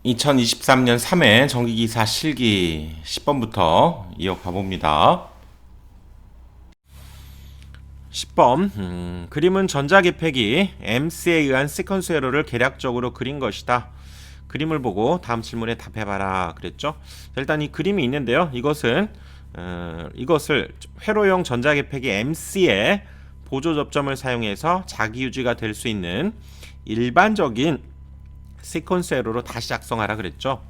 2023년 3회 정기기사 실기 10번부터 이어가 봅니다. 10번 그림은 전자기팩이 MC에 의한 시퀀스 에러를 계략적으로 그린 것이다. 그림을 보고 다음 질문에 답해봐라 그랬죠. 일단 이 그림이 있는데요. 이것을 회로용 전자기팩이 MC에 보조 접점을 사용해서 자기유지가 될 수 있는 일반적인 시퀀스 에러로 다시 작성하라 그랬죠.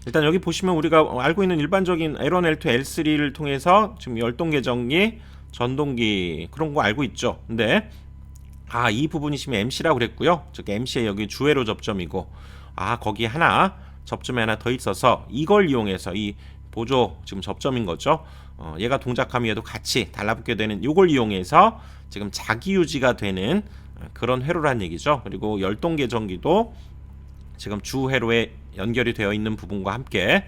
일단 여기 보시면 우리가 알고 있는 일반적인 L1, L2, L3를 통해서 지금 열동계전기, 전동기 그런 거 알고 있죠. 근데 이 부분이 지금 MC라고 그랬고요. 즉 MC의 여기 주회로 접점이고 거기에 하나 접점이 하나 더 있어서 이걸 이용해서 이 보조 지금 접점인 거죠. 얘가 동작하면 얘도 같이 달라붙게 되는 이걸 이용해서 지금 자기 유지가 되는 그런 회로란 얘기죠. 그리고 열동계전기도 지금 주회로에 연결이 되어 있는 부분과 함께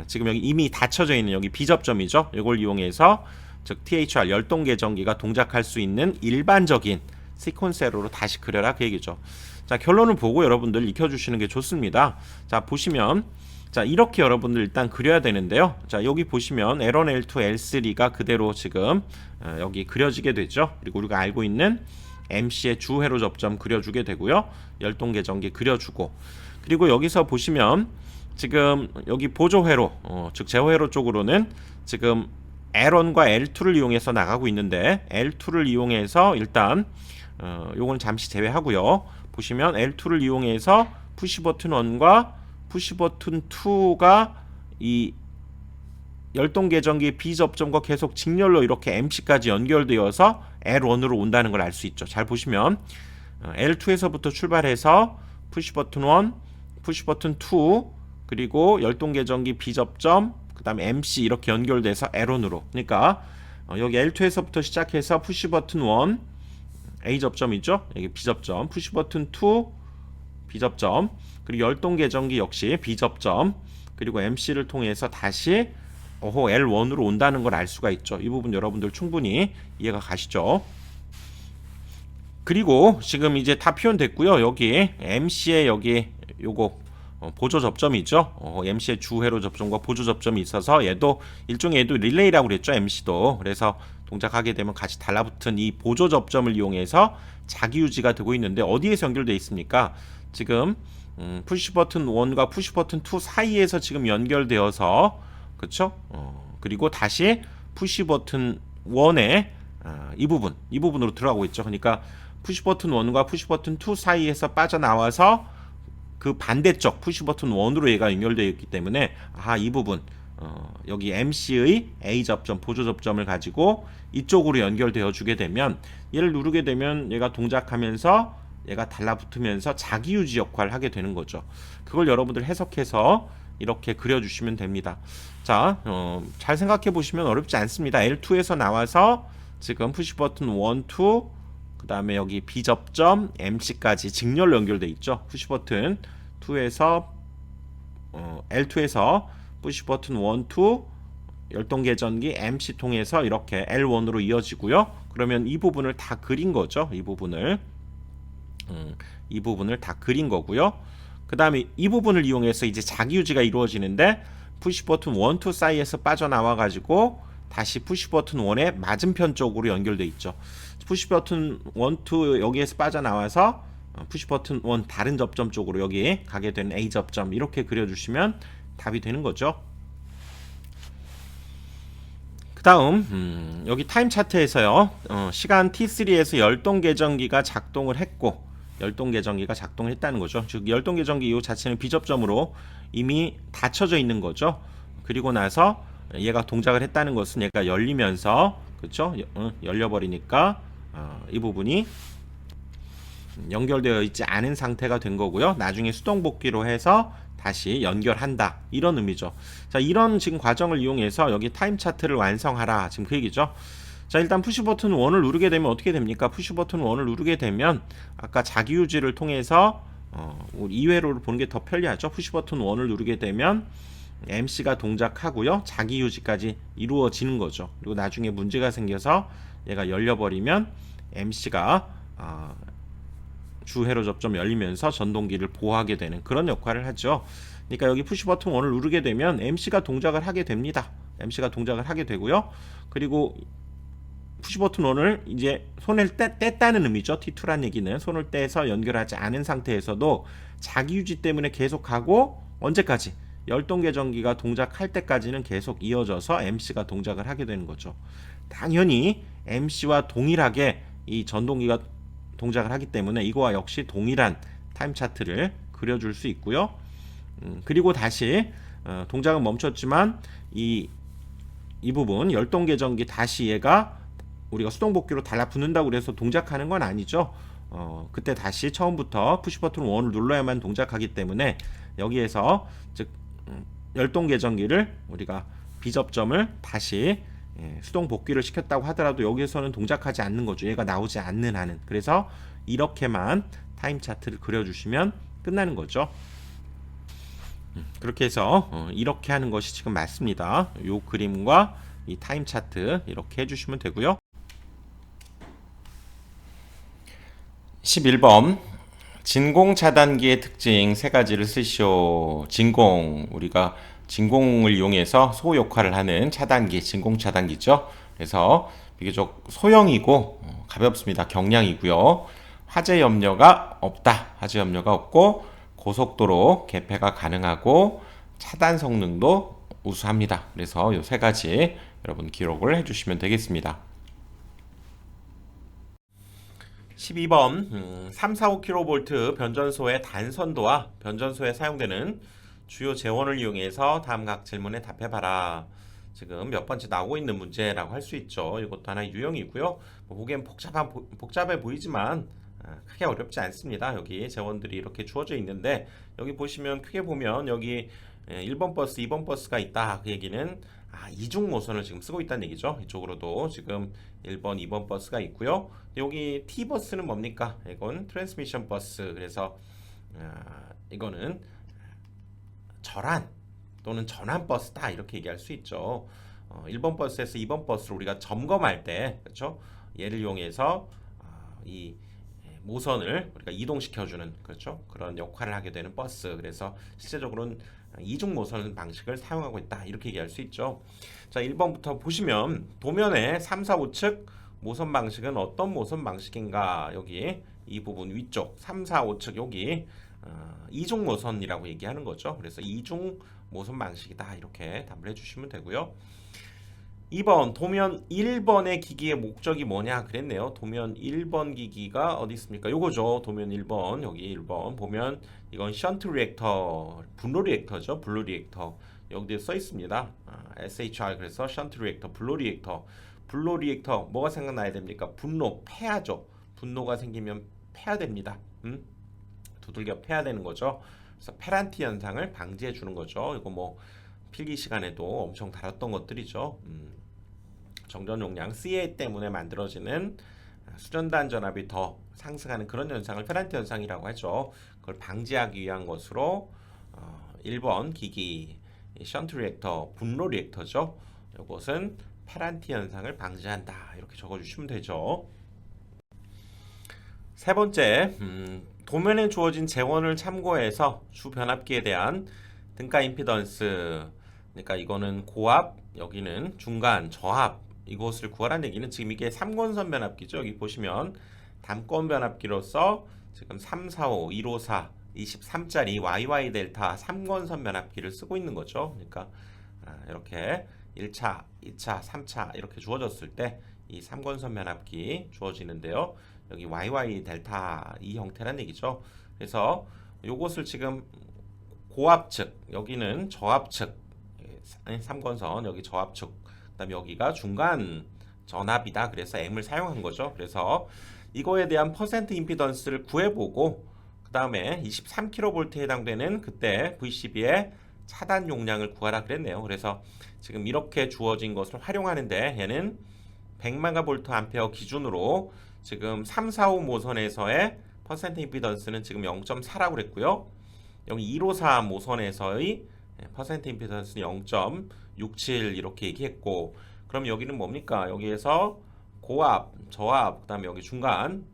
지금 여기 이미 닫혀져 있는 여기 비접점이죠. 이걸 이용해서 즉 THR 열동계전기가 동작할 수 있는 일반적인 시퀀스 에러로 다시 그려라 그 얘기죠. 자, 결론을 보고 여러분들 익혀주시는 게 좋습니다. 자, 보시면 자, 이렇게 여러분들 일단 그려야 되는데요. 자, 여기 보시면 L1, L2, L3가 그대로 지금 여기 그려지게 되죠. 그리고 우리가 알고 있는 MC의 주회로 접점 그려주게 되고요. 열동계전기 그려주고, 그리고 여기서 보시면 지금 여기 보조회로 즉 제어회로 쪽으로는 지금 L1과 L2를 이용해서 나가고 있는데 L2를 이용해서 일단 요건 잠시 제외하고요. 보시면 L2를 이용해서 푸시버튼 1과 푸시버튼 2가 이 열동계전기 B접점과 계속 직렬로 이렇게 MC까지 연결되어서 L1으로 온다는 걸 알 수 있죠. 잘 보시면 L2에서부터 출발해서 푸시버튼 1, 푸시버튼 2, 그리고 열동계전기 B접점, 그 다음에 MC 이렇게 연결돼서 L1으로, 그러니까 여기 L2에서부터 시작해서 푸시버튼 1 A접점이죠. 여기 B접점, 푸시버튼 2 B접점, 그리고 열동계전기 역시 B접점, 그리고 MC를 통해서 다시 L1으로 온다는 걸 알 수가 있죠. 이 부분 여러분들 충분히 이해가 가시죠. 그리고 지금 이제 다 표현됐고요. 여기 MC의 여기 요거 보조 접점이죠. MC의 주회로 접점과 보조 접점이 있어서 얘도 일종의 릴레이라고 그랬죠. MC도. 그래서 동작하게 되면 같이 달라붙은 이 보조 접점을 이용해서 자기 유지가 되고 있는데 어디에서 연결되어 있습니까? 지금 푸시 버튼 1과 푸시 버튼 2 사이에서 지금 연결되어서, 그렇죠? 그리고 다시 푸시 버튼 1의 이 부분으로 들어가고 있죠. 그러니까 푸시 버튼 1과 푸시 버튼 2 사이에서 빠져나와서 그 반대쪽 푸시 버튼 1으로 얘가 연결되어 있기 때문에 이 부분 여기 MC의 A 접점, 보조 접점을 가지고 이쪽으로 연결되어 주게 되면 얘를 누르게 되면 얘가 동작하면서 얘가 달라붙으면서 자기 유지 역할을 하게 되는 거죠. 그걸 여러분들 해석해서 이렇게 그려주시면 됩니다. 자, 잘 생각해 보시면 어렵지 않습니다. L2에서 나와서 지금 푸시 버튼 1, 2, 그 다음에 여기 B접점, MC까지 직렬로 연결돼 있죠. 푸시 버튼 2에서 L2에서 푸시 버튼 1, 2 열동계전기 MC 통해서 이렇게 L1으로 이어지고요. 그러면 이 부분을 다 그린 거죠. 이 부분을 다 그린 거고요. 그 다음에 이 부분을 이용해서 이제 자기 유지가 이루어지는데 푸시 버튼 1, 2 사이에서 빠져나와 가지고 다시 푸시 버튼 1의 맞은편 쪽으로 연결돼 있죠. 푸시 버튼 1, 2 여기에서 빠져나와서 푸시 버튼 1 다른 접점 쪽으로 여기 가게 되는 A 접점, 이렇게 그려주시면 답이 되는 거죠. 그 다음 여기 타임 차트에서요, 시간 T3에서 열동계전기가 작동을 했고, 열동계전기가 작동을 했다는 거죠. 즉 열동계전기 이 자체는 비접점으로 이미 닫혀져 있는 거죠. 그리고 나서 얘가 동작을 했다는 것은 얘가 열리면서, 그렇죠? 열려버리니까 이 부분이 연결되어 있지 않은 상태가 된 거고요. 나중에 수동복귀로 해서 다시 연결한다, 이런 의미죠. 자, 이런 지금 과정을 이용해서 여기 타임 차트를 완성하라, 지금 그 얘기죠. 자, 일단 푸시 버튼 1을 누르게 되면 어떻게 됩니까? 푸시 버튼 1을 누르게 되면 아까 자기 유지를 통해서 우리 2회로를 보는 게 더 편리하죠. 푸시 버튼 1을 누르게 되면 MC가 동작하고요, 자기 유지까지 이루어지는 거죠. 그리고 나중에 문제가 생겨서 얘가 열려버리면 MC가 주 회로 접점 열리면서 전동기를 보호하게 되는 그런 역할을 하죠. 그러니까 여기 푸시 버튼 1을 누르게 되면 MC가 동작을 하게 됩니다. MC가 동작을 하게 되고요. 그리고 푸시 버튼 1을 이제 손을 뗐다는 의미죠. T2란 얘기는 손을 떼서 연결하지 않은 상태에서도 자기 유지 때문에 계속하고 언제까지? 열동계전기가 동작할 때까지는 계속 이어져서 MC가 동작을 하게 되는 거죠. 당연히 MC와 동일하게 이 전동기가 동작을 하기 때문에 이거와 역시 동일한 타임 차트를 그려줄 수 있고요. 그리고 다시 동작은 멈췄지만 이 부분 열동계전기 다시 얘가 우리가 수동복귀로 달라붙는다고 그래서 동작하는 건 아니죠. 그때 다시 처음부터 푸시 버튼 1을 눌러야만 동작하기 때문에 여기에서 즉 열동계전기를 우리가 비접점을 다시 수동 복귀를 시켰다고 하더라도 여기에서는 동작하지 않는 거죠. 얘가 나오지 않는 한은. 그래서 이렇게만 타임 차트를 그려주시면 끝나는 거죠. 그렇게 해서 이렇게 하는 것이 지금 맞습니다. 이 그림과 이 타임 차트 이렇게 해주시면 되고요. 11번 진공 차단기의 특징 세 가지를 쓰시오. 진공, 우리가 진공을 이용해서 소 역할을 하는 차단기, 진공 차단기죠. 그래서 비교적 소형이고 가볍습니다. 경량이고요. 화재 염려가 없다. 화재 염려가 없고 고속도로 개폐가 가능하고 차단 성능도 우수합니다. 그래서 이 세 가지 여러분 기록을 해주시면 되겠습니다. 12번 345kV 변전소의 단선도와 변전소에 사용되는 주요 재원을 이용해서 다음 각 질문에 답해봐라. 지금 몇 번째 나오고 있는 문제라고 할 수 있죠. 이것도 하나의 유형이고요. 보기엔 복잡해 보이지만 크게 어렵지 않습니다. 여기 재원들이 이렇게 주어져 있는데 여기 보시면 크게 보면 여기 1번 버스, 2번 버스가 있다. 그 얘기는 이중 모선을 지금 쓰고 있다는 얘기죠. 이쪽으로도 지금 1번, 2번 버스가 있고요. 여기 T버스는 뭡니까? 이건 트랜스미션 버스. 그래서 이거는 절안 또는 전환 버스다. 이렇게 얘기할 수 있죠. 1번 버스에서 2번 버스를 우리가 점검할 때, 그렇죠? 얘를 이용해서 이 모선을 우리가 이동시켜주는, 그렇죠? 그런 역할을 하게 되는 버스. 그래서 실제적으로는 이중 모선 방식을 사용하고 있다. 이렇게 얘기할 수 있죠. 자, 1번부터 보시면 도면의 3, 4, 5측 모선 방식은 어떤 모선 방식인가? 여기 이 부분 위쪽 3, 4, 5측 여기 이중 모선이라고 얘기하는 거죠. 그래서 이중 모선 방식이다. 이렇게 답을 해주시면 되고요. 2번 도면 1번의 기기의 목적이 뭐냐 그랬네요. 도면 1번 기기가 어디 있습니까? 요거죠. 도면 1번 여기 1번 보면 이건 션트 리액터 분로 리액터죠. 블루 리액터 여기에 써 있습니다. SHR 그래서 션트 리액터 블루 리액터 블루 리액터 뭐가 생각나야 됩니까? 분노 폐하죠. 분노가 생기면 폐하 됩니다. 두들겨 패야 되는 거죠. 그래서 페란티 현상을 방지해 주는 거죠. 이거 뭐 필기 시간에도 엄청 다뤘던 것들이죠. 정전 용량 CA 때문에 만들어지는 수전단 전압이 더 상승하는 그런 현상을 페란티 현상이라고 하죠. 그걸 방지하기 위한 것으로 1번 기기 션트 리액터 분로 리액터죠. 이것은 페란티 현상을 방지한다. 이렇게 적어주시면 되죠. 세 번째, 도면에 주어진 재원을 참고해서 주 변압기에 대한 등가 임피던스, 그러니까 이거는 고압, 여기는 중간, 저압 이것을 구하라는 얘기는 지금 이게 3권선 변압기죠. 여기 보시면 담권 변압기로서 지금 345, 154, 23짜리 YY 델타 3권선 변압기를 쓰고 있는 거죠. 그러니까 이렇게 1차, 2차, 3차 이렇게 주어졌을 때 이 3권선 변압기 주어지는데요. 여기 YY 델타 이 형태란 얘기죠. 그래서 요것을 지금 고압측, 여기는 저압측, 3권선 여기 저압측, 그다음에 여기가 중간 전압이다. 그래서 M을 사용한 거죠. 그래서 이거에 대한 퍼센트 임피던스를 구해보고 그 다음에 23kV에 해당되는 그때 VCB의 차단 용량을 구하라 그랬네요. 그래서 지금 이렇게 주어진 것을 활용하는데 얘는 100만 볼트 암페어 기준으로 지금 3, 4, 5 모선에서의 퍼센트 임피던스는 지금 0.4라고 그랬고요. 여기 154 모선에서의 퍼센트 임피던스는 0.67 이렇게 얘기했고, 그럼 여기는 뭡니까? 여기에서 고압, 저압, 그다음에 여기 중간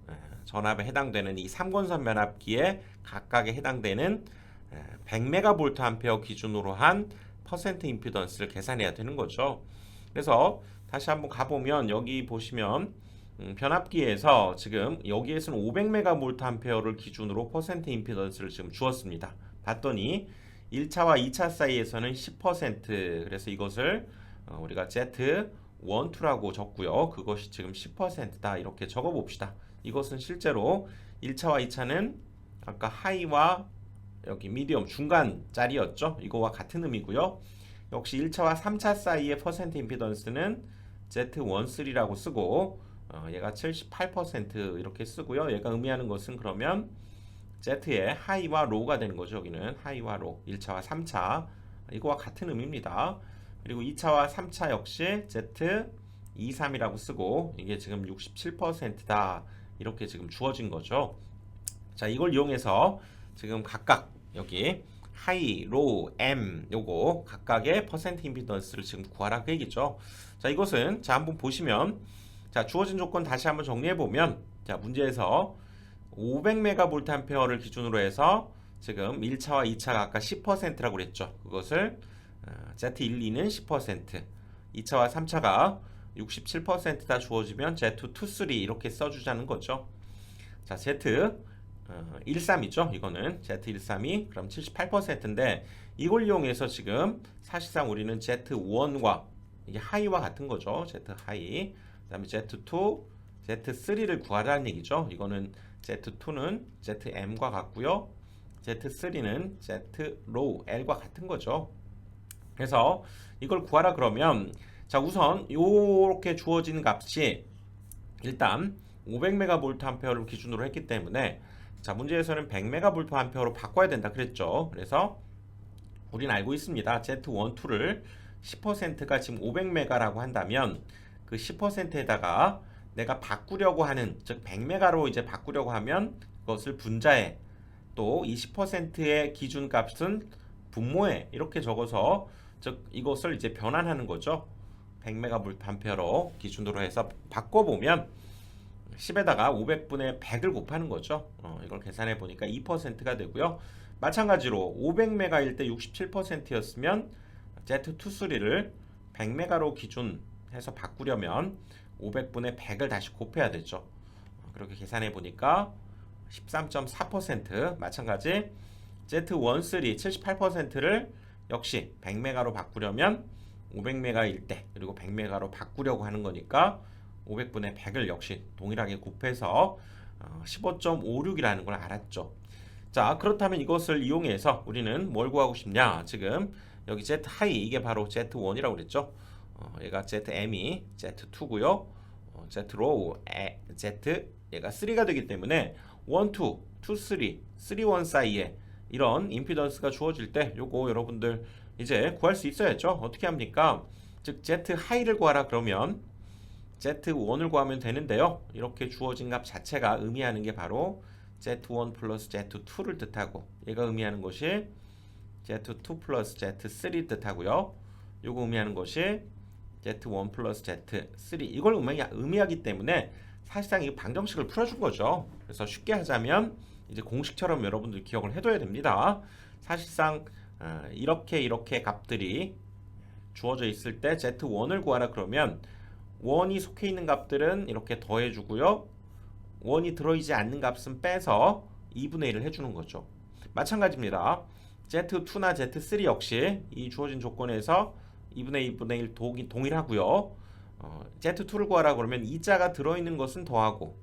전압에 해당되는 이 3권선 변압기에 각각에 해당되는 100MVA 기준으로 한 퍼센트 임피던스를 계산해야 되는 거죠. 그래서 다시 한번 가보면 여기 보시면 변압기에서 지금 여기에서는 500MVA를 기준으로 퍼센트 임피던스를 지금 주었습니다. 봤더니 1차와 2차 사이에서는 10%, 그래서 이것을 우리가 Z12라고 적고요. 그것이 지금 10%다 이렇게 적어 봅시다. 이것은 실제로 1차와 2차는 아까 하이와 여기 미디엄 중간짜리였죠. 이거와 같은 의미고요. 역시 1차와 3차 사이의 퍼센트 임피던스는 Z13라고 쓰고 얘가 78% 이렇게 쓰고요. 얘가 의미하는 것은 그러면 Z의 하이와 로우가 되는 거죠. 여기는 하이와 로우 1차와 3차 이거와 같은 의미입니다. 그리고 2차와 3차 역시 Z23이라고 쓰고 이게 지금 67%다 이렇게 지금 주어진 거죠. 자, 이걸 이용해서 지금 각각 여기 하이, 로우, M 요거 각각의 퍼센트 임피던스를 지금 구하라 그 얘기죠. 자, 이것은 자 한번 보시면 자 주어진 조건 다시 한번 정리해 보면 자 문제에서 500MVA를 기준으로 해서 지금 1차와 2차가 아까 10%라고 그랬죠. 그것을 Z12는 10%, 2차와 3차가 67%다 주어지면 Z23 이렇게 써주자는 거죠. 자, Z13이죠. 이거는 Z13이 그럼 78%인데 이걸 이용해서 지금 사실상 우리는 Z1과 이게 하이와 같은 거죠. Z 하이. 그다음에 Z2, Z3를 구하라는 얘기죠. 이거는 Z2는 ZM과 같고요. Z3는 Z 로우 L과 같은 거죠. 그래서 이걸 구하라 그러면 자 우선 이렇게 주어진 값이 일단 500MVA를 기준으로 했기 때문에 자 문제에서는 100MVA로 바꿔야 된다 그랬죠. 그래서 우리는 알고 있습니다. Z12를 10%가 지금 500메가라고 한다면 그 10%에다가 내가 바꾸려고 하는 즉 100메가로 이제 바꾸려고 하면 그것을 분자해 또 이 10%의 기준값은 분모에 이렇게 적어서 즉 이것을 이제 변환하는 거죠. 100메가볼트암페어로 기준으로 해서 바꿔보면 10에다가 500분의 100을 곱하는 거죠. 이걸 계산해 보니까 2%가 되고요. 마찬가지로 500메가일 때 67%였으면 Z23를 100메가로 기준해서 바꾸려면 500분의 100을 다시 곱해야 되죠. 그렇게 계산해 보니까 13.4%, 마찬가지 Z13 78%를 역시 100메가로 바꾸려면 500메가일 때 그리고 100메가로 바꾸려고 하는 거니까 500분의 100을 역시 동일하게 곱해서 15.56이라는 걸 알았죠. 자, 그렇다면 이것을 이용해서 우리는 뭘 구하고 싶냐? 지금 여기 Z 하이 이게 바로 Z1이라고 그랬죠. 얘가 ZM이 Z2고요. Z 로우 Z 얘가 3가 되기 때문에 1, 2, 2, 3, 3, 1 사이에 이런 임피던스가 주어질 때 요거 여러분들 이제 구할 수 있어야죠. 어떻게 합니까? 즉 Z 하이를 구하라 그러면 Z1을 구하면 되는데요. 이렇게 주어진 값 자체가 의미하는 게 바로 Z1 플러스 Z2를 뜻하고 얘가 의미하는 것이 Z2 플러스 Z3 뜻하고요. 요거 의미하는 것이 Z1 플러스 Z3 이걸 의미하기 때문에 사실상 이 방정식을 풀어준 거죠. 그래서 쉽게 하자면 이제 공식처럼 여러분들 기억을 해둬야 됩니다. 사실상 이렇게 값들이 주어져 있을 때 Z1을 구하라 그러면 1이 속해 있는 값들은 이렇게 더해주고요. 1이 들어있지 않는 값은 빼서 2분의 1을 해주는 거죠. 마찬가지입니다. Z2나 Z3 역시 이 주어진 조건에서 2분의 1 동일하고요. Z2를 구하라 그러면 2자가 들어있는 것은 더하고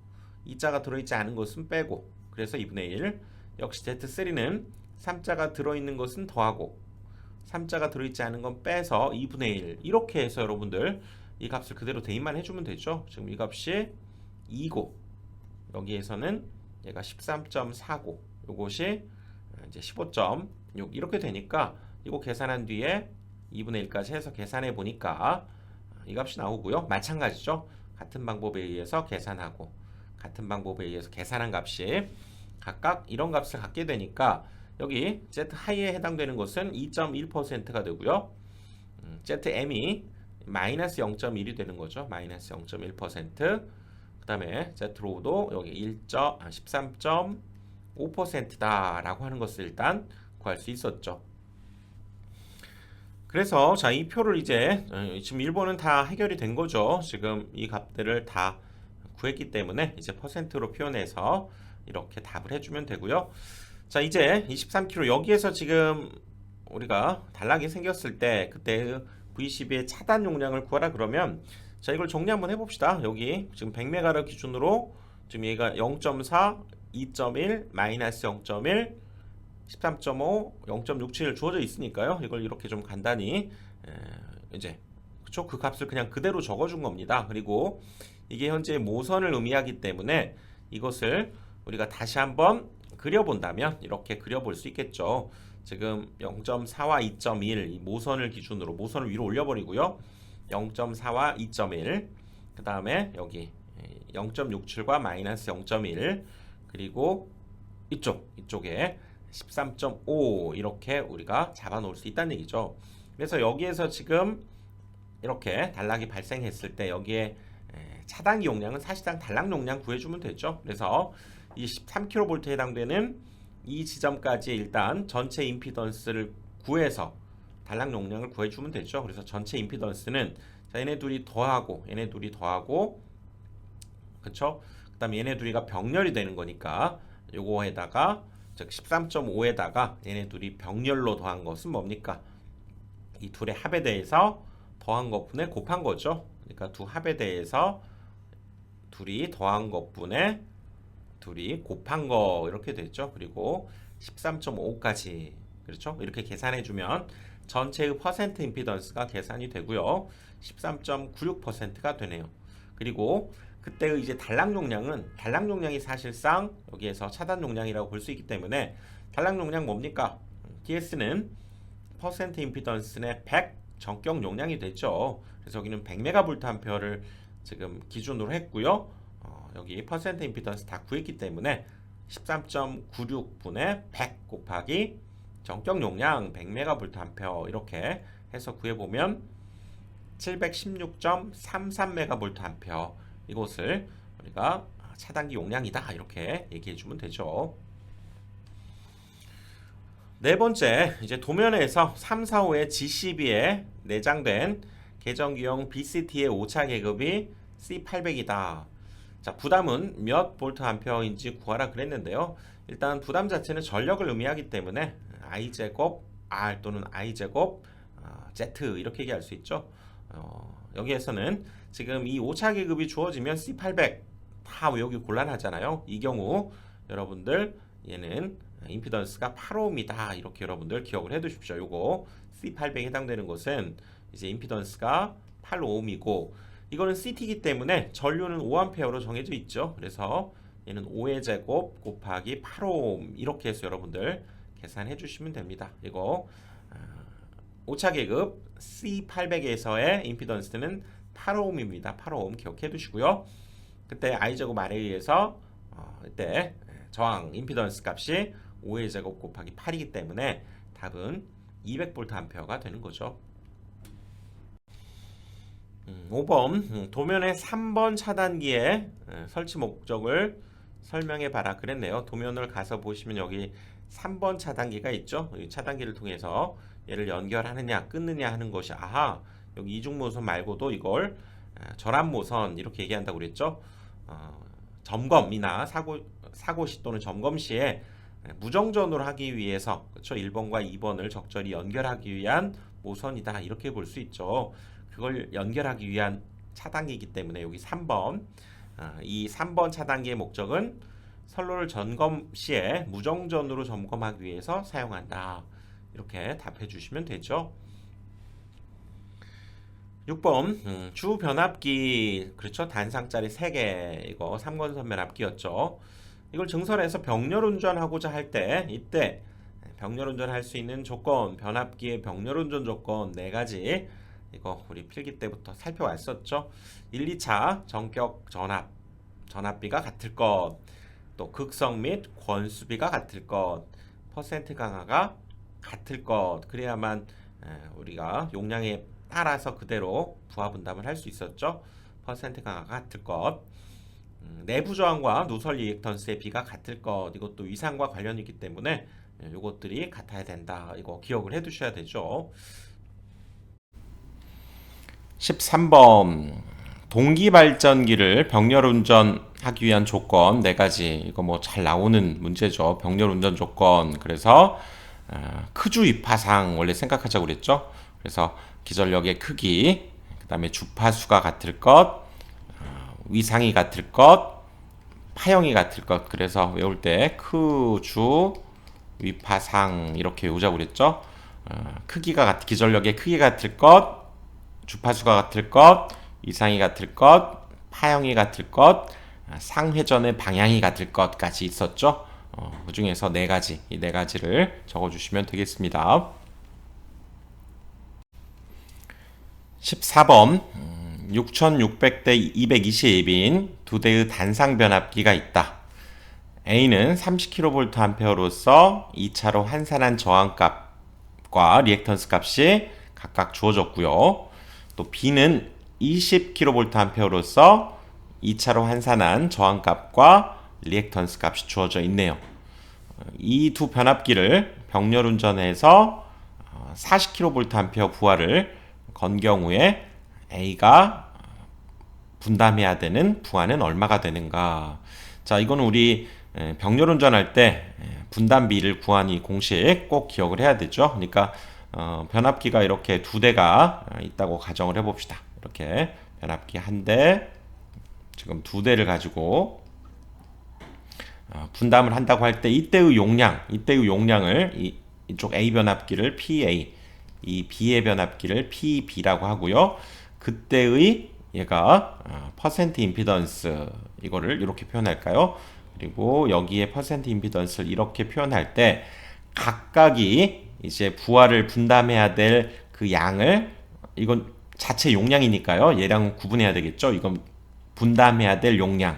2자가 들어있지 않은 것은 빼고 그래서 2분의 1 역시 Z3는 3자가 들어있는 것은 더하고 3자가 들어있지 않은 건 빼서 2분의 1 이렇게 해서 여러분들 이 값을 그대로 대입만 해주면 되죠. 지금 이 값이 2고 여기에서는 얘가 13.4고 요것이 이제 15.6 이렇게 되니까 이거 계산한 뒤에 2분의 1까지 해서 계산해 보니까 이 값이 나오고요. 마찬가지죠. 같은 방법에 의해서 계산하고 같은 방법에 의해서 계산한 값이 각각 이런 값을 갖게 되니까 여기 Z 하이에 해당되는 것은 2.1%가 되고요. ZM이 마이너스 0.1이 되는 거죠. 마이너스 0.1%. 그 다음에 Z로우도 여기 13.5%다 라고 하는 것을 일단 구할 수 있었죠. 그래서 자, 이 표를 이제 지금 일본은 다 해결이 된 거죠. 지금 이 값들을 다 구했기 때문에 이제 퍼센트로 표현해서 이렇게 답을 해주면 되고요. 자, 이제 23kg 여기에서 지금 우리가 단락이 생겼을 때 그때 V12의 차단 용량을 구하라 그러면 자, 이걸 정리 한번 해봅시다. 여기 지금 100메가를 기준으로 지금 얘가 0.4, 2.1, 마이너스 0.1, 13.5, 0.67 주어져 있으니까요. 이걸 이렇게 좀 간단히 이제 그쵸? 그 값을 그냥 그대로 적어준 겁니다. 그리고 이게 현재 모선을 의미하기 때문에 이것을 우리가 다시 한번 그려본다면 이렇게 그려볼 수 있겠죠. 지금 0.4와 2.1 이 모선을 기준으로 모선을 위로 올려버리고요. 0.4와 2.1 그 다음에 여기 0.67과 마이너스 0.1 그리고 이쪽에 13.5 이렇게 우리가 잡아 놓을 수 있다는 얘기죠. 그래서 여기에서 지금 이렇게 단락이 발생했을 때 여기에 차단기 용량은 사실상 단락 용량 구해주면 되죠. 그래서 이 13kV에 해당되는 이 지점까지 일단 전체 임피던스를 구해서 단락 용량을 구해주면 되죠. 그래서 전체 임피던스는 자, 얘네 둘이 더하고 그쵸? 그 다음에 얘네 둘이가 병렬이 되는 거니까 요거에다가 즉 13.5에다가 얘네 둘이 병렬로 더한 것은 뭡니까? 이 둘의 합에 대해서 더한 것분에 곱한 거죠. 그러니까 두 합에 대해서 둘이 더한 것분에 둘이 곱한 거 이렇게 됐죠. 그리고 13.5까지 그렇죠. 이렇게 계산해 주면 전체의 퍼센트 임피던스가 계산이 되고요. 13.96%가 되네요. 그리고 그때의 이제 단락 용량이 사실상 여기에서 차단 용량이라고 볼 수 있기 때문에 단락 용량 뭡니까? DS는 퍼센트 임피던스의 100 전격 용량이 됐죠. 그래서 여기는 100메가볼트암페어를 지금 기준으로 했고요. 여기 퍼센트 임피던스 다 구했기 때문에 13.96분의 100 곱하기 전격 용량 100메가볼트암페어 이렇게 해서 구해보면 716.33메가볼트암페어 이것을 우리가 차단기 용량이다 이렇게 얘기해주면 되죠. 네 번째 이제 도면에서 3, 4, 5의 G12에 내장된 계정기용 BCT의 오차 계급이 C800이다. 자, 부담은 몇 볼트 암페어인지 구하라 그랬는데요. 일단 부담 자체는 전력을 의미하기 때문에 I제곱 R 또는 I제곱 Z 이렇게 얘기할 수 있죠. 여기에서는 지금 이 오차 계급이 주어지면 C800 다 외우기 곤란하잖아요. 이 경우 여러분들 얘는 임피던스가 8ohm이다 이렇게 여러분들 기억을 해 두십시오. 요거 C800에 해당되는 것은 이제 임피던스가 8ohm이고 이거는 CT이기 때문에 전류는 5A로 정해져 있죠. 그래서 얘는 5의 제곱 곱하기 8ohm 이렇게 해서 여러분들 계산해 주시면 됩니다. 이거 오차 계급 C800에서의 임피던스는 8ohm입니다. 8ohm 기억해 두시고요. 그때 I제곱 R에 의해서 이때 저항 임피던스 값이 5의 제곱 곱하기 8이기 때문에 답은 200V 암페어가 되는 거죠. 5번 도면의 3번 차단기의 설치 목적을 설명해 봐라 그랬네요. 도면을 가서 보시면 여기 3번 차단기가 있죠. 이 차단기를 통해서 얘를 연결하느냐 끊느냐 하는 것이 여기 이중모선 말고도 이걸 절합모선 이렇게 얘기한다고 그랬죠. 점검이나 사고시 또는 점검시에 무정전으로 하기 위해서 그렇죠. 1번과 2번을 적절히 연결하기 위한 모선이다 이렇게 볼 수 있죠. 그걸 연결하기 위한 차단기이기 때문에 여기 3번 이 3번 차단기의 목적은 선로를 점검 시에 무정전으로 점검하기 위해서 사용한다 이렇게 답해 주시면 되죠. 6번 주 변압기 그렇죠. 단상짜리 3개 이거 3권선 변압기였죠. 이걸 증설해서 병렬 운전하고자 할 때 이때 병렬 운전할 수 있는 조건 변압기의 병렬 운전 조건 4가지 이거 우리 필기 때부터 살펴왔었죠. 1, 2차 전격 전압비가 같을 것, 또 극성 및 권수비가 같을 것, 퍼센트 강화가 같을 것 그래야만 우리가 용량에 따라서 그대로 부하 분담을 할 수 있었죠. 퍼센트 강화가 같을 것. 내부 저항과 누설 리액턴스의 B가 같을 것, 이것도 위상과 관련이 있기 때문에 이것들이 같아야 된다. 이거 기억을 해 두셔야 되죠. 13번 동기 발전기를 병렬 운전하기 위한 조건 네 가지. 이거 뭐 잘 나오는 문제죠. 병렬 운전 조건. 그래서 크주 입하상 원래 생각하자고 그랬죠. 그래서 기전력의 크기, 그다음에 주파수가 같을 것, 위상이 같을 것, 파형이 같을 것. 그래서 외울 때 크주 위파상 이렇게 외우자고 그랬죠. 기전력의 크기가 같을 것, 주파수가 같을 것, 위상이 같을 것, 파형이 같을 것, 상회전의 방향이 같을 것까지 있었죠. 그 중에서 네 가지, 이 네 가지를 적어주시면 되겠습니다. 14번 6600대 220인 두 대의 단상 변압기가 있다. A는 30kVA로서 2차로 환산한 저항값과 리액턴스 값이 각각 주어졌고요. 또 B는 20kVA로서 2차로 환산한 저항값과 리액턴스 값이 주어져 있네요. 이 두 변압기를 병렬 운전해서 40kVA 부하를 건 경우에 A가 분담해야 되는 부하는 얼마가 되는가? 자, 이거는 우리 병렬 운전할 때 분담비를 구한 이 공식 꼭 기억을 해야 되죠. 그러니까 변압기가 이렇게 두 대가 있다고 가정을 해봅시다. 이렇게 변압기 한 대, 지금 두 대를 가지고 분담을 한다고 할 때 이때의 용량을 이쪽 A 변압기를 PA, 이 B의 변압기를 PB라고 하고요. 그때의 얘가 퍼센트 임피던스, 이거를 이렇게 표현할까요? 그리고 여기에 퍼센트 임피던스를 이렇게 표현할 때 각각이 이제 부하를 분담해야 될 그 양을, 이건 자체 용량이니까요. 얘랑 구분해야 되겠죠. 이건 분담해야 될 용량.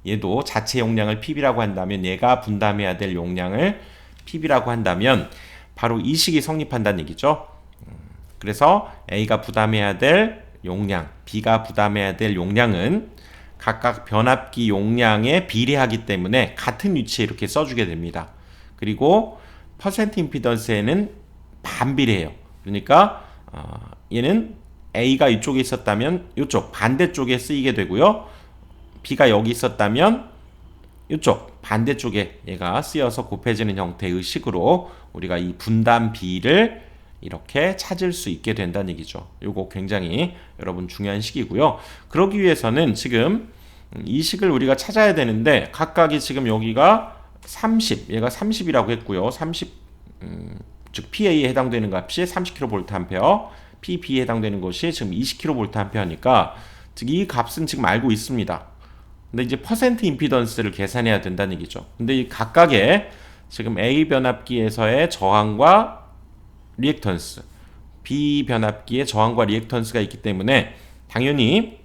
얘도 자체 용량을 PB라고 한다면 얘가 분담해야 될 용량을 PB라고 한다면 바로 이 식이 성립한다는 얘기죠. 그래서 A가 부담해야 될 용량, B가 부담해야 될 용량은 각각 변압기 용량에 비례하기 때문에 같은 위치에 이렇게 써주게 됩니다. 그리고 퍼센트 임피던스에는 반비례해요. 그러니까 얘는 A가 이쪽에 있었다면 이쪽 반대쪽에 쓰이게 되고요. B가 여기 있었다면 이쪽 반대쪽에 얘가 쓰여서 곱해지는 형태의 식으로 우리가 이 분담 비를 이렇게 찾을 수 있게 된다는 얘기죠. 이거 굉장히 여러분 중요한 식이고요. 그러기 위해서는 지금 이 식을 우리가 찾아야 되는데 각각이 지금 여기가 30, 얘가 30이라고 했고요. 30, 즉 PA에 해당되는 값이 30kVA, PB에 해당되는 것이 지금 20kVA니까 즉 이 값은 지금 알고 있습니다. 근데 이제 퍼센트 임피던스를 계산해야 된다는 얘기죠. 근데 이 각각의 지금 A 변압기에서의 저항과 리액턴스, B 변압기의 저항과 리액턴스가 있기 때문에 당연히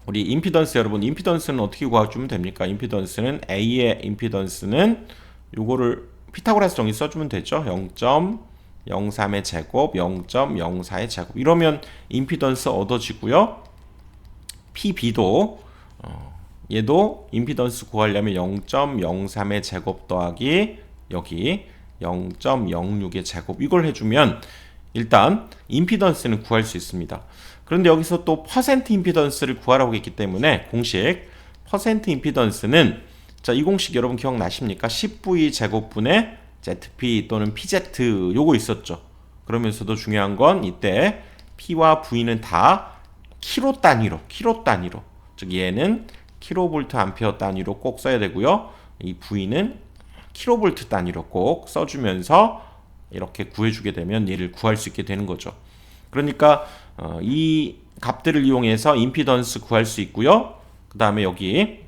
우리 임피던스, 여러분 임피던스는 어떻게 구해주면 됩니까? 임피던스는 A의 임피던스는 요거를 피타고라스 정리 써주면 되죠. 0.03의 제곱, 0.04의 제곱. 이러면 임피던스 얻어지고요. PB도 얘도 임피던스 구하려면 0.03의 제곱 더하기 여기 0.06의 제곱, 이걸 해주면 일단 임피던스는 구할 수 있습니다. 그런데 여기서 또 퍼센트 임피던스를 구하라고 했기 때문에 공식 퍼센트 임피던스는, 자, 이 공식 여러분 기억나십니까? 10V 제곱분의 ZP 또는 PZ 요거 있었죠. 그러면서도 중요한 건 이때 P와 V는 다 킬로 단위로, 즉 얘는 킬로볼트 암페어 단위로 꼭 써야 되고요. 이 V는 킬로볼트 단위로 꼭 써주면서 이렇게 구해주게 되면 얘를 구할 수 있게 되는 거죠. 그러니까 이 값들을 이용해서 임피던스 구할 수 있고요. 그 다음에 여기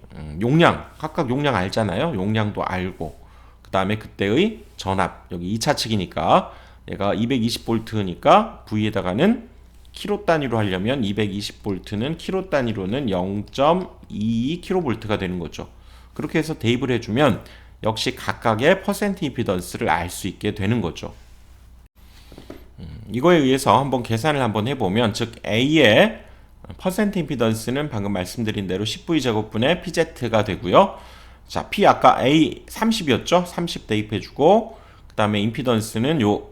용량, 각각 용량 알잖아요. 용량도 알고, 그 다음에 그때의 전압, 여기 2차 측이니까 얘가 220V니까 V에다가는 킬로 단위로 하려면 220V는 킬로 단위로는 0.22kV가 되는 거죠. 그렇게 해서 대입을 해주면 역시 각각의 퍼센트 임피던스를 알 수 있게 되는 거죠. 이거에 의해서 한번 계산을 한번 해보면, 즉 A의 퍼센트 임피던스는 방금 말씀드린 대로 10V 제곱분의 PZ가 되고요. 자, P 아까 A 30이었죠? 30 대입해주고 그 다음에 임피던스는 요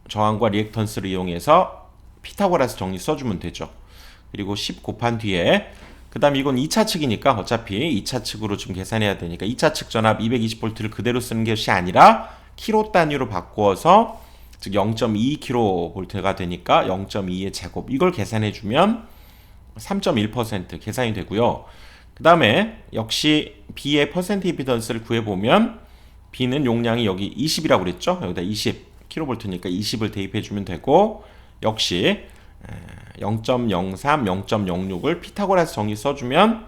저항과 리액턴스를 이용해서 피타고라스 정리 써주면 되죠. 그리고 10 곱한 뒤에 그 다음 이건 2차 측이니까 어차피 2차 측으로 좀 계산해야 되니까 2차 측 전압 220V를 그대로 쓰는 것이 아니라 킬로 단위로 바꾸어서 즉 0.2kV가 되니까 0.2의 제곱 이걸 계산해주면 3.1% 계산이 되고요. 그 다음에 역시 B의 퍼센트 임피던스를 구해보면 B는 용량이 여기 20이라고 그랬죠. 여기다 20kV니까 20을 대입해주면 되고 역시 0.03, 0.06을 피타고라스 정리 써주면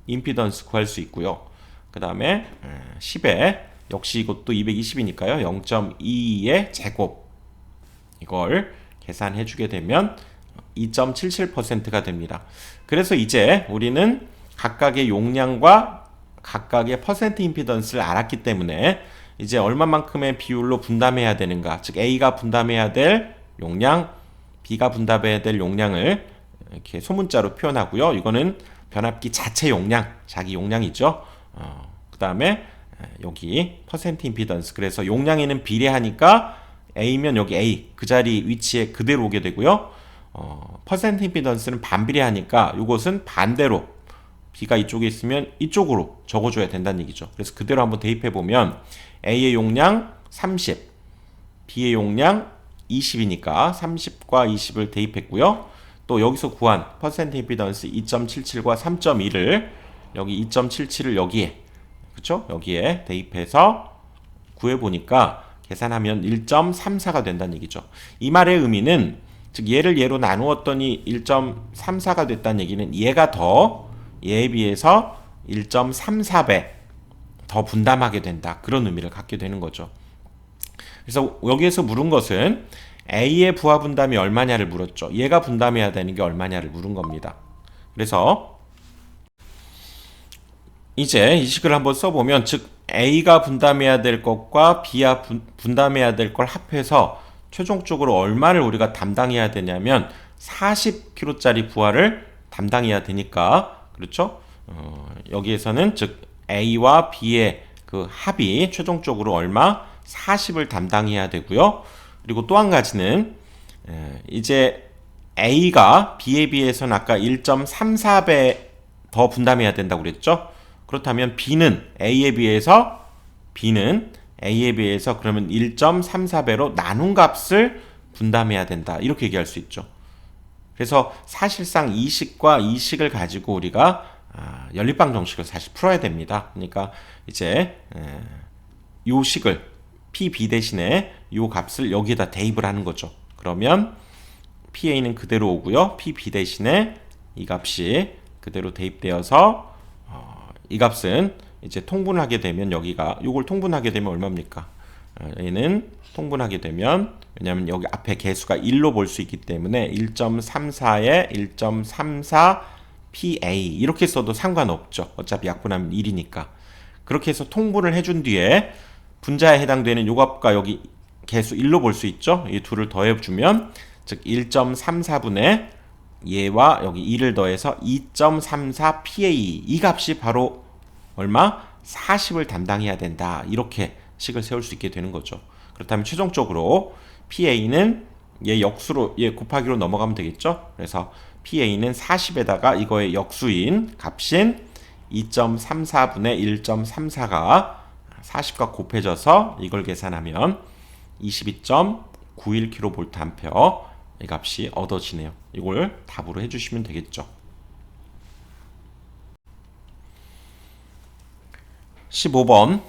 임피던스 구할 수 있고요. 그 다음에 10에 역시 이것도 220이니까요. 0.22의 제곱 이걸 계산해 주게 되면 2.77%가 됩니다. 그래서 이제 우리는 각각의 용량과 각각의 퍼센트 임피던스를 알았기 때문에 이제 얼마만큼의 비율로 분담해야 되는가, 즉 A가 분담해야 될 용량, B가 분담해야 될 용량을 이렇게 소문자로 표현하고요. 이거는 변압기 자체 용량, 자기 용량이죠. 그 다음에 여기 퍼센트 임피던스, 그래서 용량에는 비례하니까 A면 여기 A 그 자리 위치에 그대로 오게 되고요. 퍼센트 임피던스는 반비례하니까 이것은 반대로 B가 이쪽에 있으면 이쪽으로 적어줘야 된다는 얘기죠. 그래서 그대로 한번 대입해보면 A의 용량 30, B의 용량 20이니까 30과 20을 대입했고요. 또 여기서 구한 퍼센트 임피던스 2.77과 3.1을 여기 2.77을 여기에 그쵸? 여기에 대입해서 구해보니까 계산하면 1.34가 된다는 얘기죠. 이 말의 의미는 즉 얘를 얘로 나누었더니 1.34가 됐다는 얘기는 얘가 더 얘에 비해서 1.34배 더 분담하게 된다. 그런 의미를 갖게 되는 거죠. 그래서 여기에서 물은 것은 A의 부하 분담이 얼마냐를 물었죠. 얘가 분담해야 되는 게 얼마냐를 물은 겁니다. 그래서 이제 이 식을 한번 써보면 즉 A가 분담해야 될 것과 B가 분담해야 될 걸 합해서 최종적으로 얼마를 우리가 담당해야 되냐면 40kg짜리 부하를 담당해야 되니까 그렇죠? 여기에서는 즉 A와 B의 그 합이 최종적으로 얼마? 40을 담당해야 되고요. 그리고 또 한 가지는 이제 A가 B에 비해서는 아까 1.34배 더 분담해야 된다고 그랬죠. 그렇다면 B는 A에 비해서 그러면 1.34배로 나눈 값을 분담해야 된다. 이렇게 얘기할 수 있죠. 그래서 사실상 이 식과 이 식을 가지고 우리가 연립방 정식을 사실 풀어야 됩니다. 그러니까 이제 요 식을 PB 대신에 요 값을 여기에다 대입을 하는 거죠. 그러면 PA는 그대로 오고요. PB 대신에 이 값이 그대로 대입되어서 이 값은 이제 통분하게 되면 여기가 요걸 통분하게 되면 얼마입니까? 얘는 통분하게 되면 왜냐하면 여기 앞에 개수가 1로 볼 수 있기 때문에 1.34에 1.34 PA 이렇게 써도 상관없죠. 어차피 약분하면 1이니까. 그렇게 해서 통분을 해준 뒤에 분자에 해당되는 요 값과 여기 개수 1로 볼 수 있죠. 이 둘을 더해주면 즉 1.34분의 얘와 여기 2를 더해서 2.34 PA 이 값이 바로 얼마? 40을 담당해야 된다. 이렇게 식을 세울 수 있게 되는 거죠. 그렇다면 최종적으로 PA는 얘 역수로 얘 곱하기로 넘어가면 되겠죠. 그래서 PA는 40에다가 이거의 역수인 값인 2.34분의 1.34가 40과 곱해져서 이걸 계산하면 22.91kVA 이 값이 얻어지네요. 이걸 답으로 해주시면 되겠죠. 15번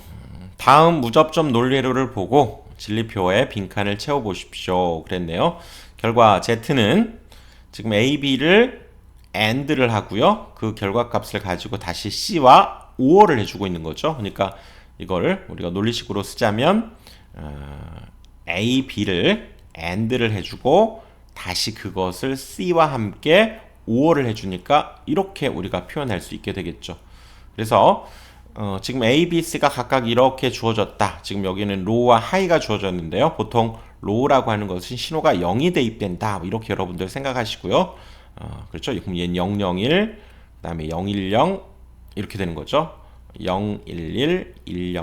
다음 무접점 논리로를 보고 진리표에 빈칸을 채워보십시오. 그랬네요. 결과 Z는 지금 A, B를 AND를 하고요. 그 결과값을 가지고 다시 C와 OO를 해주고 있는 거죠. 그러니까 이걸 우리가 논리식으로 쓰자면 A, B를 AND를 해주고 다시 그것을 C와 함께 OO를 해주니까 이렇게 우리가 표현할 수 있게 되겠죠. 그래서 지금 A, B, C가 각각 이렇게 주어졌다. 지금 여기는 로우와 하이가 주어졌는데요. 보통 로우라고 하는 것은 신호가 0이 대입된다. 이렇게 여러분들 생각하시고요. 그렇죠? 그럼 얘는 001, 그다음에 010 이렇게 되는 거죠. 011, 100,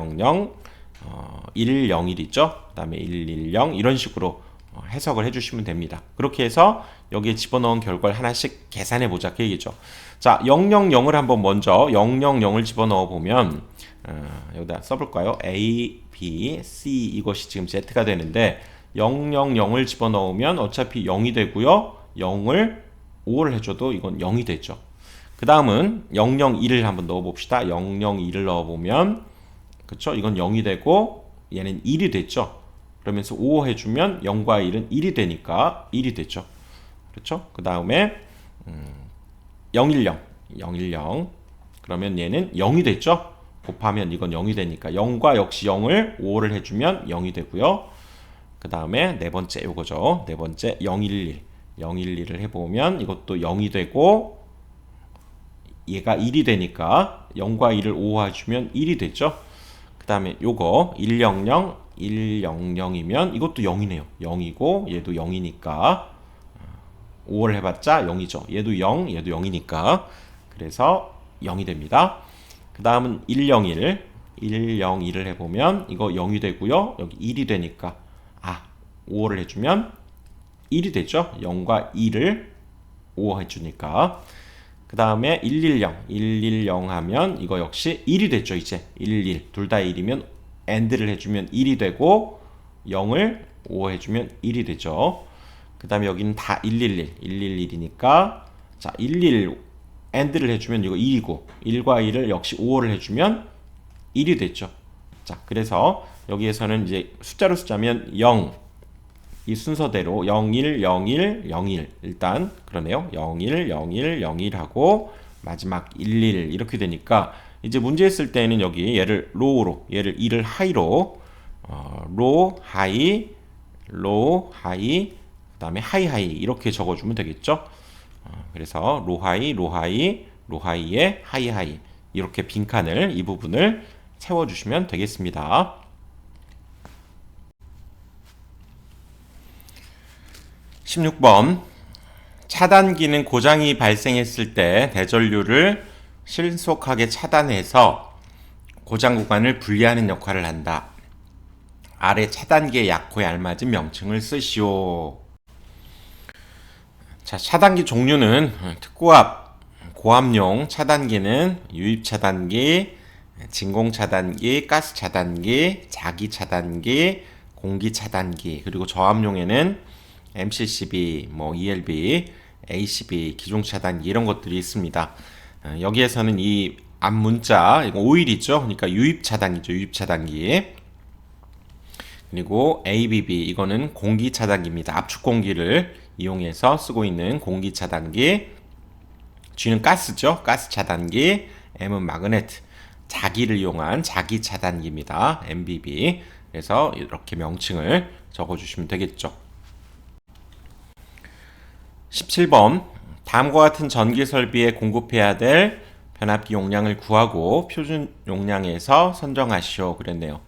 101 있죠? 그다음에 110 이런 식으로 해석을 해주시면 됩니다. 그렇게 해서 여기에 집어넣은 결과를 하나씩 계산해 보자 그 얘기죠. 자, 000을 한번 먼저 000을 집어넣어 보면 여기다 써볼까요? A, B, C 이것이 지금 Z가 되는데 000을 집어넣으면 어차피 0이 되고요. 0을 5를 해줘도 이건 0이 되죠. 그 다음은 001을 한번 넣어봅시다. 001을 넣어보면 그쵸? 이건 0이 되고 얘는 1이 됐죠. 그러면서 5 해주면 0과 1은 1이 되니까 1이 되죠. 그렇죠? 그 다음에 010 그러면 얘는 0이 됐죠. 곱하면 이건 0이 되니까 0과 역시 0을 5를 해주면 0이 되고요. 그 다음에 네 번째 요거죠. 네 번째 011을 해보면 이것도 0이 되고 얘가 1이 되니까 0과 1을 5 해주면 1이 되죠. 그 다음에 요거 100이면 이것도 0이네요. 0이고 얘도 0이니까 5를 해봤자 0이죠. 얘도 0, 얘도 0이니까 그래서 0이 됩니다. 그 다음은 101을 해보면 이거 0이 되고요. 여기 1이 되니까 5를 해주면 1이 되죠. 0과 2를 5 해주니까 그 다음에 110 하면 이거 역시 1이 됐죠. 이제 11 둘 다 1이면 AND를 해주면 1이 되고 0을 5 해주면 1이 되죠. 그 다음에 여기는 다 111이니까 자 11 AND를 해주면 이거 1이고 1과 1을 역시 5를 해주면 1이 됐죠. 자 그래서 여기에서는 이제 숫자로 쓰자면 0 이 순서대로 01 일단 그러네요. 01 하고 마지막 11 이렇게 되니까 이제 문제 했을 때는 여기 얘를 로우로 얘를 2를 하이로 로 하이 그다음에 하이 이렇게 적어주면 되겠죠. 그래서 로하이에 하이 이렇게 빈칸을 이 부분을 채워주시면 되겠습니다. 16번 차단기는 고장이 발생했을 때 대전류를 신속하게 차단해서 고장 구간을 분리하는 역할을 한다. 아래 차단기의 약호에 알맞은 명칭을 쓰시오. 자, 차단기 종류는 특고압, 고압용 차단기는 유입 차단기, 진공 차단기, 가스 차단기, 자기 차단기, 공기 차단기, 그리고 저압용에는 MCCB, ELB, ACB, 기종 차단기 이런 것들이 있습니다. 여기에서는 이 앞 문자 이거 오일이죠. 그러니까 유입 차단기죠. 유입 차단기. 그리고 ABB 이거는 공기 차단기입니다. 압축 공기를 이용해서 쓰고 있는 공기 차단기. G는 가스죠. 가스 차단기. M은 마그네트. 자기를 이용한 자기 차단기입니다. MBB. 그래서 이렇게 명칭을 적어주시면 되겠죠. 17번 다음과 같은 전기 설비에 공급해야 될 변압기 용량을 구하고 표준 용량에서 선정하시오 그랬네요.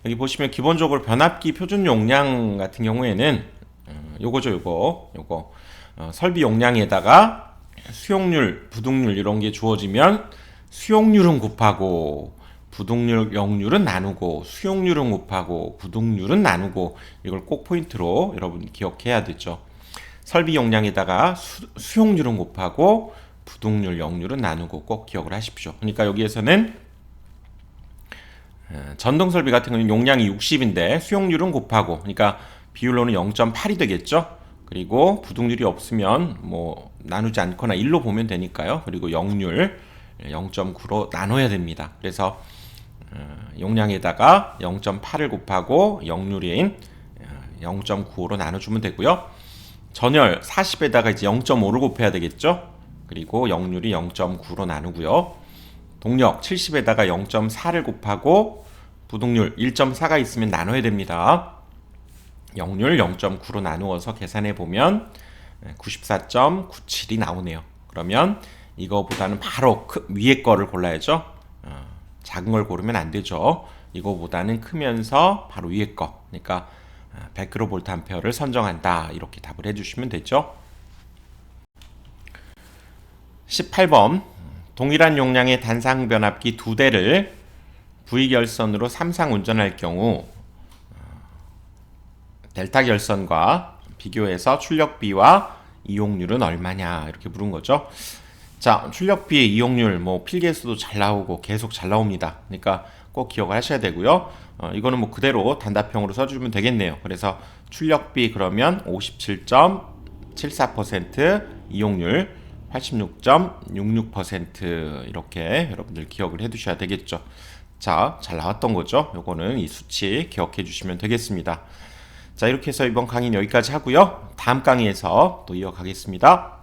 여기 보시면 기본적으로 변압기 표준 용량 같은 경우에는 요거죠. 요거 설비 용량에다가 수용률, 부동률 이런 게 주어지면 수용률은 곱하고 부동률은 나누고 수용률은 곱하고 부동률은 나누고 이걸 꼭 포인트로 여러분 기억해야 되죠. 설비 용량에다가 수용률은 곱하고 부동률, 역률은 나누고 꼭 기억을 하십시오. 그러니까 여기에서는 전동 설비 같은 경우는 용량이 60인데 수용률은 곱하고 그러니까 비율로는 0.8이 되겠죠. 그리고 부동률이 없으면 나누지 않거나 1로 보면 되니까요. 그리고 역률 0.9로 나눠야 됩니다. 그래서 용량에다가 0.8을 곱하고 역률인 0.95로 나눠주면 되고요. 전열 40에다가 이제 0.5를 곱해야 되겠죠. 그리고 역률이 0.9로 나누고요. 동력 70에다가 0.4를 곱하고 부동률 1.4가 있으면 나눠야 됩니다. 역률 0.9로 나누어서 계산해 보면 94.97이 나오네요. 그러면 이거보다는 바로 위에 거를 골라야죠. 작은 걸 고르면 안 되죠. 이거보다는 크면서 바로 위에 거. 그러니까 100kVA를 선정한다. 이렇게 답을 해주시면 되죠. 18번 동일한 용량의 단상 변압기 2대를 V결선으로 3상 운전할 경우 델타 결선과 비교해서 출력비와 이용률은 얼마냐 이렇게 물은 거죠. 자, 출력비, 이용률, 뭐 필기에서도 잘 나오고 계속 잘 나옵니다. 그러니까 꼭 기억을 하셔야 되고요. 이거는 뭐 그대로 단답형으로 써주면 되겠네요. 그래서 출력비 그러면 57.74%, 이용률 86.66% 이렇게 여러분들 기억을 해두셔야 되겠죠. 자, 잘 나왔던 거죠. 요거는 이 수치 기억해 주시면 되겠습니다. 자, 이렇게 해서 이번 강의는 여기까지 하고요. 다음 강의에서 또 이어가겠습니다.